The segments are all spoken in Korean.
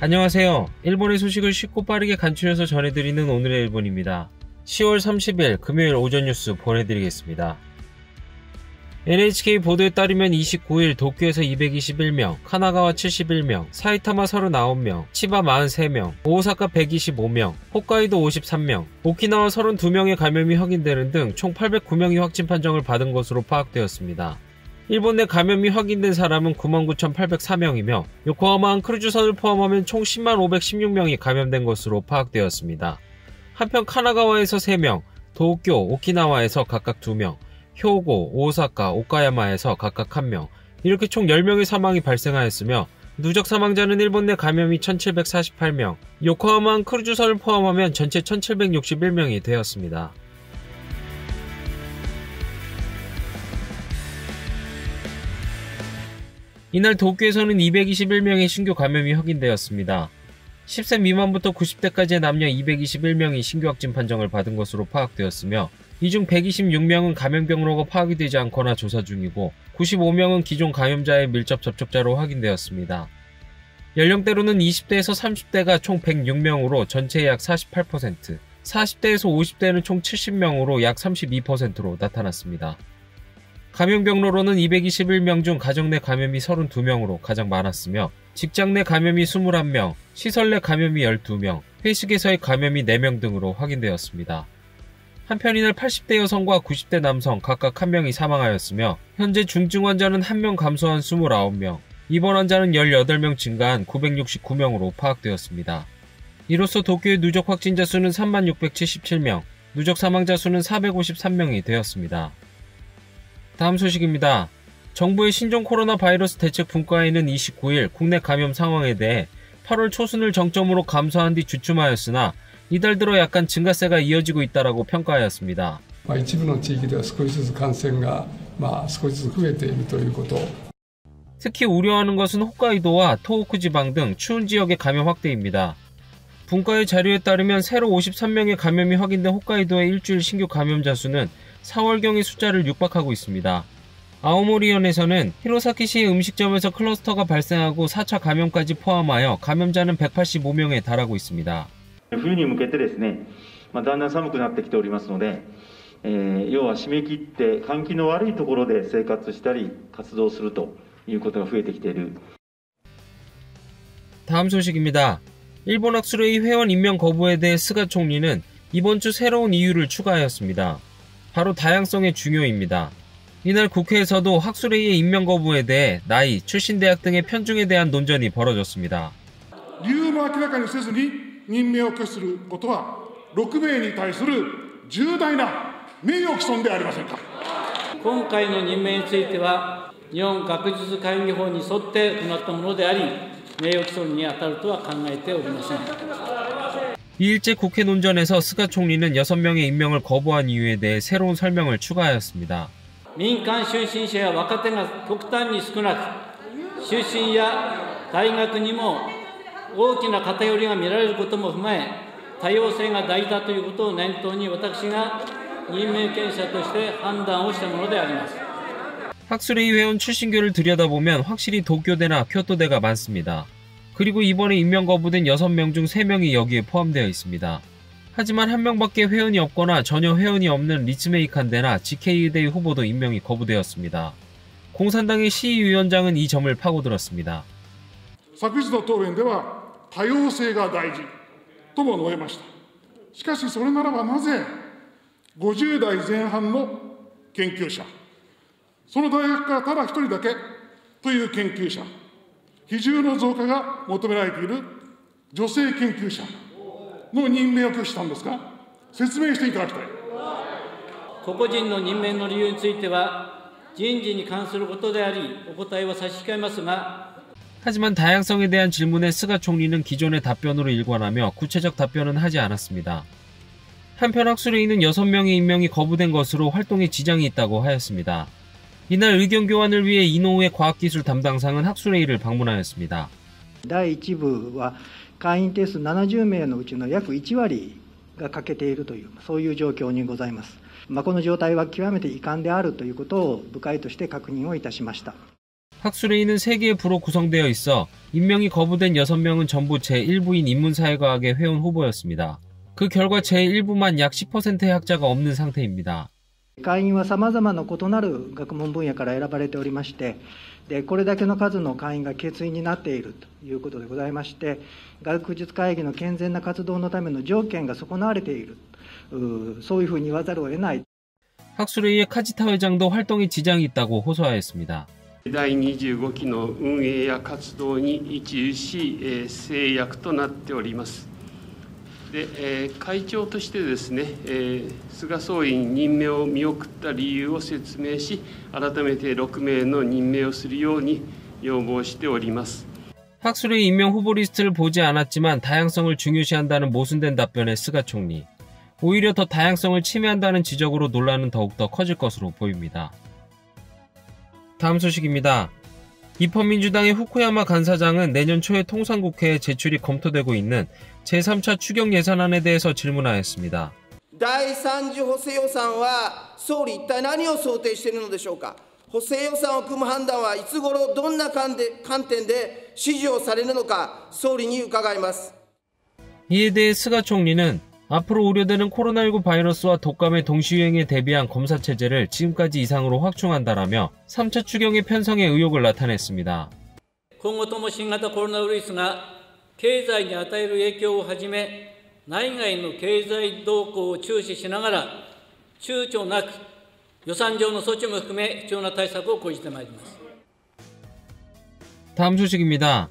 안녕하세요. 일본의 소식을 쉽고 빠르게 간추려서 전해드리는 오늘의 일본입니다. 10월 30일 금요일 오전 뉴스 보내드리겠습니다. NHK 보도에 따르면 29일 도쿄에서 221명, 카나가와 71명, 사이타마 39명, 치바 43명, 오사카 125명, 홋카이도 53명, 오키나와 32명의 감염이 확인되는 등 총 809명이 확진 판정을 받은 것으로 파악되었습니다. 일본 내 감염이 확인된 사람은 99,804명이며 요코하마 크루즈선을 포함하면 총 10만 516명이 감염된 것으로 파악되었습니다. 한편 카나가와에서 3명, 도쿄, 오키나와에서 각각 2명, 효고, 오사카, 오카야마에서 각각 1명, 이렇게 총 10명의 사망이 발생하였으며 누적 사망자는 일본 내 감염이 1,748명, 요코하마 크루즈선을 포함하면 전체 1,761명이 되었습니다. 이날 도쿄에서는 221명의 신규 감염이 확인되었습니다. 10세 미만부터 90대까지의 남녀 221명이 신규 확진 판정을 받은 것으로 파악되었으며 이 중 126명은 감염경로가 파악이 되지 않거나 조사 중이고 95명은 기존 감염자의 밀접 접촉자로 확인되었습니다. 연령대로는 20대에서 30대가 총 106명으로 전체의 약 48%, 40대에서 50대는 총 70명으로 약 32%로 나타났습니다. 감염 경로로는 221명 중 가정 내 감염이 32명으로 가장 많았으며 직장 내 감염이 21명, 시설 내 감염이 12명, 회식에서의 감염이 4명 등으로 확인되었습니다. 한편 이날 80대 여성과 90대 남성 각각 1명이 사망하였으며 현재 중증 환자는 1명 감소한 29명, 입원 환자는 18명 증가한 969명으로 파악되었습니다. 이로써 도쿄의 누적 확진자 수는 3677명, 누적 사망자 수는 453명이 되었습니다. 다음 소식입니다. 정부의 신종 코로나 바이러스 대책 분과회는 29일 국내 감염 상황에 대해 8월 초순을 정점으로 감소한 뒤 주춤하였으나 이달 들어 약간 증가세가 이어지고 있다라고 평가하였습니다. 一部の地域では少しずつ感染が少しずつ増えているということ。 특히 우려하는 것은 홋카이도와 토호쿠 지방 등 추운 지역의 감염 확대입니다. 분과회 자료에 따르면 새로 53명의 감염이 확인된 홋카이도의 일주일 신규 감염자 수는 4월경의 숫자를 육박하고 있습니다. 아오모리현에서는 히로사키시 음식점에서 클러스터가 발생하고 4차 감염까지 포함하여 감염자는 185명에 달하고 있습니다. 冬に向けてですね、だんだん寒くなってきておりますので、要は締め切って換気の悪いところで生活したり活動するということが増えてきている. 다음 소식입니다. 일본 학술회의 회원 임명 거부에 대해 스가 총리는 이번 주 새로운 이유를 추가하였습니다. 바로 다양성의 중요입니다. 이날 국회에서도 학술회의의 임명 거부에 대해 나이, 출신 대학 등의 편중에 대한 논전이 벌어졌습니다. 理由も明らかにせずに任命を拒否することは6名に対する重大な名誉毀損でありませんか。今回の任命については日本学術会議法に沿って行ったものであり名誉毀損に当たるとは考えておりません. 이일째 국회 논전에서 스가 총리는 6명의 임명을 거부한 이유에 대해 새로운 설명을 추가하였습니다. 民間出身者や若手が極端に少なく、出身や大学にも大きな偏りが見られることも踏まえ、多様性が大事だということを念頭に私が任命権者として判断をしたものであります. 학술회의 회원 출신교를 들여다보면 확실히 도쿄대나 교토대가 많습니다. 그리고 이번에 임명 거부된 6명 중 3명이 여기에 포함되어 있습니다. 하지만 1명밖에 회원이 없거나 전혀 회원이 없는 리츠메이칸대나 GK의대의 후보도 임명이 거부되었습니다. 공산당의 시위위원장은 이 점을 파고들었습니다. 昨日の答弁では多様性が大事とも述べました。しかしそれならばなぜ50代前半の研究者、その大学からただ一人だけという研究者、比重の増加が求められている女性研究者の任命を拒否したんですか。説明していただきたい。個々人の任命の理由については人事に関することでありお答えは差し控えますが 하지만 다양성에 대한 질문에 스가 총리는 기존의 답변으로 일관하며 구체적 답변은 하지 않았습니다. 한편 학술회의는 6명의 임명이 거부된 것으로 활동에 지장이 있다고 하였습니다. 이날 의견 교환을 위해 이노우의 과학기술 담당상은 학술회의를 방문하였습니다. 第1部は会員定数70名のうちの約1割が欠けているという、そういう状況にございます。この状態は極めて遺憾であるということを部会として確認をいたしました。 학술회의는 3개의 부로 구성되어 있어 임명이 거부된 6명은 전부 제1부인 인문사회과학의 회원 후보였습니다. 그 결과 제1부만 약 10%의 학자가 없는 상태입니다. 会員は様々な異なる学問分野から選ばれておりまして、これだけの数の会員が欠員になっているということでございまして、学術会議の健全な活動のための条件が損なわれている、そういうふうに言わざるを得ない。 학술회의의 카지타 회장도 활동에 지장이 있다고 호소하였습니다. 第25期の運営や活動に一し制約となっております。で、会長としてですね、菅総理に任命を見送った理由を説明し、改めて6名の任命をするように要望しております。 학술회의 임명 후보 리스트를 보지 않았지만 다양성을 중요시한다는 모순된 답변의 스가 총리. 오히려 더 다양성을 침해한다는 지적으로 논란은 더욱더 커질 것으로 보입니다. 다음 소식입니다. 입헌민주당의 후쿠야마 간사장은 내년 초에 통상국회에 제출이 검토되고 있는 제3차 추경 예산안에 대해서 질문하였습니다. 第3次補正予算は総理一体何を想定しているのでしょうか。補正予算を組む判断はいつ頃どんな観点で指示をされるのか総理に伺います。 이에 대해 스가 총리는 앞으로 우려되는 코로나19 바이러스와 독감의 동시유행에 대비한 검사체제를 지금까지 이상으로 확충한다라며 3차 추경의 편성에 의욕을 나타냈습니다. 今後とも新型コロナウイルスが経済に与える影響をはじめ、内外の経済動向を注視しながら、躊躇なく予算上の措置も含め必要な対策を講じてまいります。 다음 소식입니다.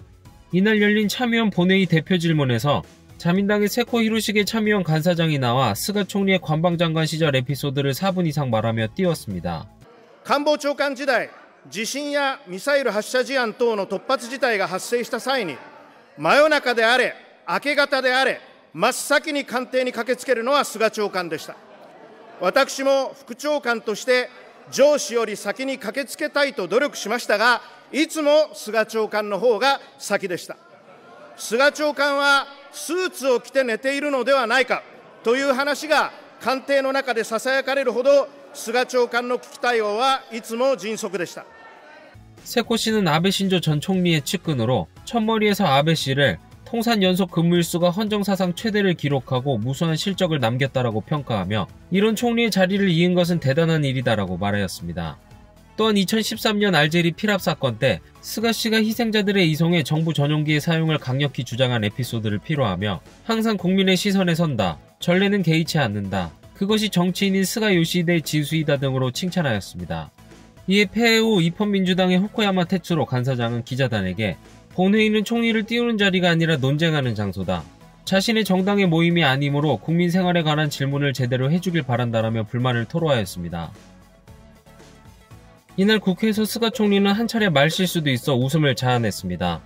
이날 열린 참의원 본회의 대표 질문에서 자민당의 세코 히로시게 참의원 간사장이 나와 스가 총리의 관방장관 시절 에피소드를 4분 이상 말하며 띄웠습니다. 官房長官時代、地震やミサイル発射事案等の突発事態が発生した際に、真夜中であれ、明け方であれ、真っ先に官邸に駆けつけるのは菅長官でした。私も副長官として上司より先に駆けつけたいと努力しましたが、いつも菅長官の方が先でした。菅長官はスーツを着て寝ているのではないかという話が官邸の中でささやかれるほど菅長官の危機対応はいつも迅速でした。 세코 씨는 아베 신조 전 총리의 측근으로 첫머리에서 아베 씨를 통산 연속 근무일수가 헌정사상 최대를 기록하고 무수한 실적을 남겼다라고 평가하며 이런 총리의 자리를 이은 것은 대단한 일이다라고 말하였습니다. 또한 2013년 알제리 피랍 사건 때 스가 씨가 희생자들의 이송에 정부 전용기의 사용을 강력히 주장한 에피소드를 필요하며 항상 국민의 시선에 선다, 전례는 개의치 않는다, 그것이 정치인인 스가 요시히데의 지수이다 등으로 칭찬하였습니다. 이에 폐해 후 입헌민주당의 후쿠야마 테츠로 간사장은 기자단에게 본회의는 총리를 띄우는 자리가 아니라 논쟁하는 장소다. 자신의 정당의 모임이 아니므로 국민 생활에 관한 질문을 제대로 해주길 바란다라며 불만을 토로하였습니다. 이날 국회에서 스가 총리는 한 차례 말실수도 있어 웃음을 자아냈습니다.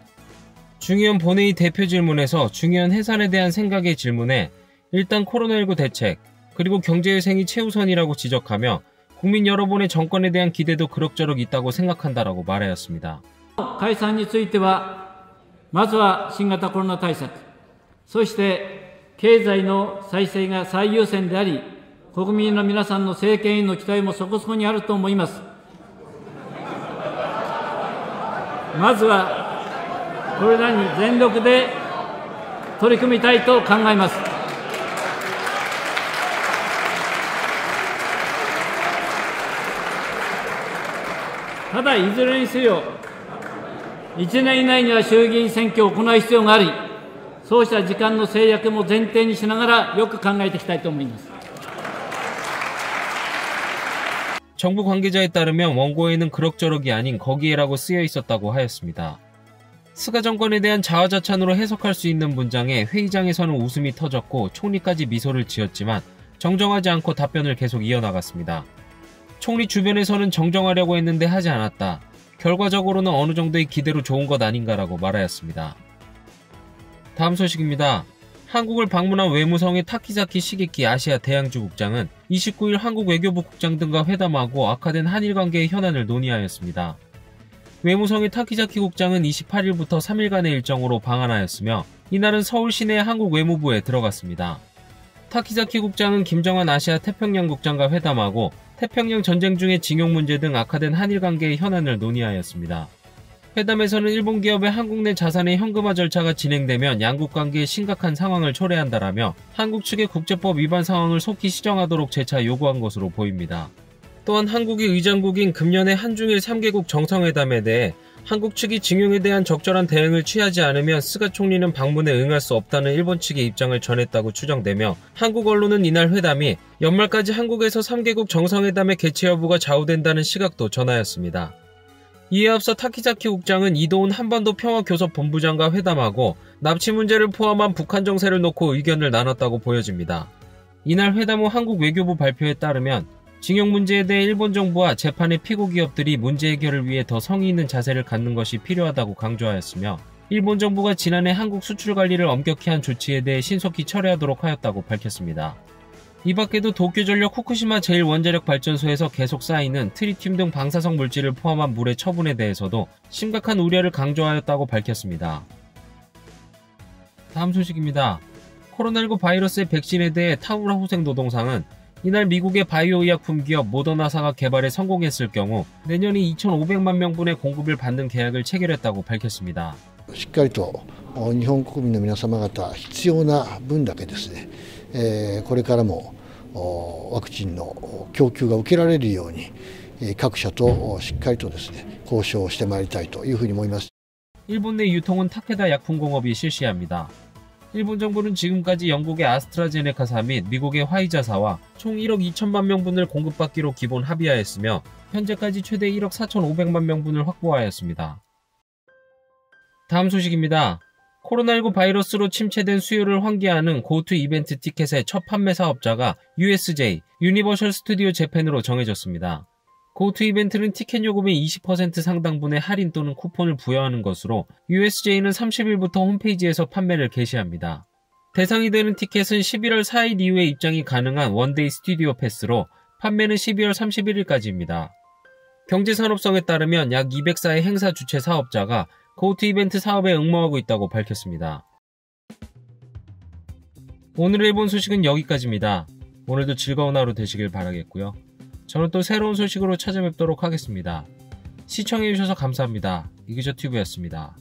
중의원 본회의 대표 질문에서 중의원 해산에 대한 생각의 질문에 일단 코로나19 대책, 그리고 경제회생이 최우선이라고 지적하며 국민 여러분의 정권에 대한 기대도 그럭저럭 있다고 생각한다라고 말하였습니다. 解散については、まずは新型コロナ対策、そして経済の再生が最優先であり、国民の皆さんの政権への期待もそこそこにあると思います。まずはこれらに全力で取り組みたいと考えます。ただ、いずれにせよ、1年以内には衆議院選挙を行う必要があり、そうした時間の制約も前提にしながらよく考えていきたいと思います。 정부 관계자에 따르면 원고에는 그럭저럭이 아닌 거기에라고 쓰여 있었다고 하였습니다. 스가 정권에 대한 자화자찬으로 해석할 수 있는 문장에 회의장에서는 웃음이 터졌고 총리까지 미소를 지었지만 정정하지 않고 답변을 계속 이어나갔습니다. 총리 주변에서는 정정하려고 했는데 하지 않았다. 결과적으로는 어느 정도의 기대로 좋은 것 아닌가라고 말하였습니다. 다음 소식입니다. 한국을 방문한 외무성의 타키자키 시게키 아시아 대양주 국장은 29일 한국 외교부 국장 등과 회담하고 악화된 한일 관계의 현안을 논의하였습니다. 외무성의 타키자키 국장은 28일부터 3일간의 일정으로 방한하였으며 이날은 서울 시내 한국 외무부에 들어갔습니다. 타키자키 국장은 김정한 아시아 태평양 국장과 회담하고 태평양 전쟁 중의 징용 문제 등 악화된 한일 관계의 현안을 논의하였습니다. 회담에서는 일본 기업의 한국 내 자산의 현금화 절차가 진행되면 양국 관계에 심각한 상황을 초래한다라며 한국 측의 국제법 위반 상황을 속히 시정하도록 재차 요구한 것으로 보입니다. 또한 한국이 의장국인 금년의 한중일 3개국 정상회담에 대해 한국 측이 징용에 대한 적절한 대응을 취하지 않으면 스가 총리는 방문에 응할 수 없다는 일본 측의 입장을 전했다고 추정되며 한국 언론은 이날 회담이 연말까지 한국에서 3개국 정상회담의 개최 여부가 좌우된다는 시각도 전하였습니다. 이에 앞서 타키자키 국장은 이도훈 한반도 평화교섭본부장과 회담하고 납치 문제를 포함한 북한 정세를 놓고 의견을 나눴다고 보여집니다. 이날 회담 후 한국 외교부 발표에 따르면 징용 문제에 대해 일본 정부와 재판의 피고 기업들이 문제 해결을 위해 더 성의 있는 자세를 갖는 것이 필요하다고 강조하였으며 일본 정부가 지난해 한국 수출 관리를 엄격히 한 조치에 대해 신속히 철회하도록 하였다고 밝혔습니다. 이 밖에도 도쿄전력 후쿠시마 제1원자력발전소에서 계속 쌓이는 트리튬 등 방사성 물질을 포함한 물의 처분에 대해서도 심각한 우려를 강조하였다고 밝혔습니다. 다음 소식입니다. 코로나19 바이러스의 백신에 대해 타무라 후생 노동상은 이날 미국의 바이오 의약품 기업 모더나사가 개발에 성공했을 경우 내년에 2,500만 명분의 공급을 받는 계약을 체결했다고 밝혔습니다. しっかりと日本国民の皆様方必要な分だけですね、これからもワクチンの供給が受けられるように各社としっかりとですね交渉してまいりたいというふうに思います。 일본 내 유통은 타케다 약품공업이 실시합니다. 일본 정부는 지금까지 영국의 아스트라제네카사 및 미국의 화이자사와 총 1억 2천만 명분을 공급받기로 기본 합의하였으며 현재까지 최대 1억 4,500만 명분을 확보하였습니다. 다음 소식입니다. 코로나19 바이러스로 침체된 수요를 환기하는 고투 이벤트 티켓의 첫 판매 사업자가 USJ, 유니버셜 스튜디오 재팬으로 정해졌습니다. 고투 이벤트는 티켓 요금의 20% 상당분의 할인 또는 쿠폰을 부여하는 것으로 USJ는 30일부터 홈페이지에서 판매를 개시합니다. 대상이 되는 티켓은 11월 4일 이후에 입장이 가능한 원데이 스튜디오 패스로 판매는 12월 31일까지입니다. 경제산업성에 따르면 약 204의 행사 주최 사업자가 고투 이벤트 사업에 응모하고 있다고 밝혔습니다. 오늘 일본 소식은 여기까지입니다. 오늘도 즐거운 하루 되시길 바라겠고요. 저는 또 새로운 소식으로 찾아뵙도록 하겠습니다. 시청해주셔서 감사합니다. 이그저튜브였습니다.